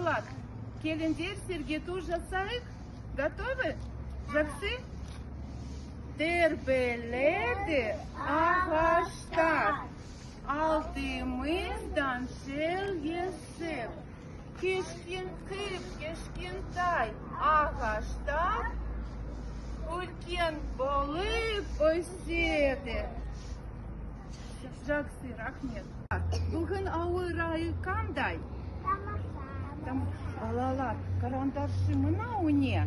Балалар, келіндер сергету жасайық. Готовы? Жақсы? Тербеледі ағаштар, алдымыздан жел есіп. Кешкентай ағаштар үлкен болып өседі. Жақсы, рахмет. Бүгін ауа райы қандай? Балалар, қараңдаршы, мынау не?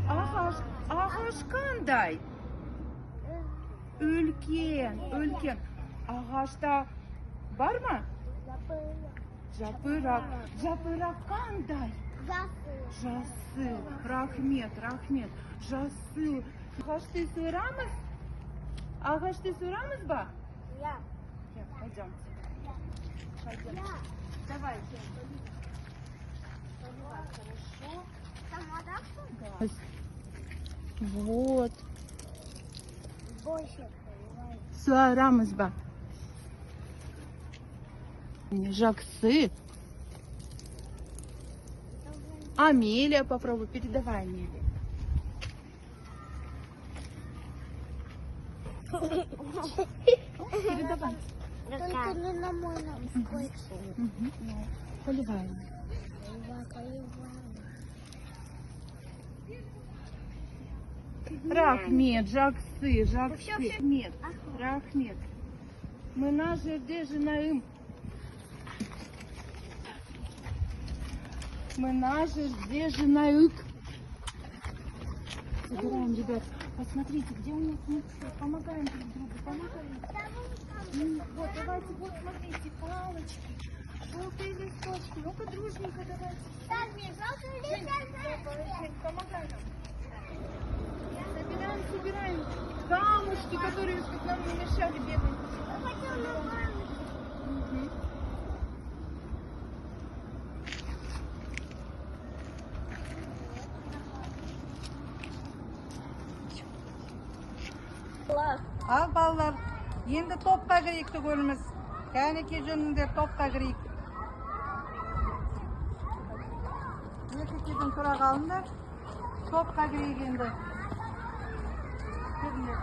Ағаш қандай? Үлкен. Ағашта бар ма? Жапырақ қандай? Жасы. Рахмет. Жасы. Ағашты сұрамыз ба? Пойдемте. Давайте. Хорошо. Вот. Сұрамыз ба? Жақсы. Амелия, попробуй, передавай Амелии. Передавай. Только не на мой нам. Поливай. Рахмет, жақсы. Рахмет. Мына жерде жинайым. Собираем, ребят. Посмотрите, где у нас миксер. Помогаем друг другу, Вот, давайте, вот, смотрите, палочки, желтые листочки. Ну-ка, дружненько давайте. Жень, помогай нам. Собираем камушки, которые, чтобы нам не мешали бегать. Al ballar, енді топқа кірейік түгеліміз. Кәнеке жөніндер топқа кірейік. Еркектерден тұра қалыңдар. Топқа кірейік енді. Көріңдер.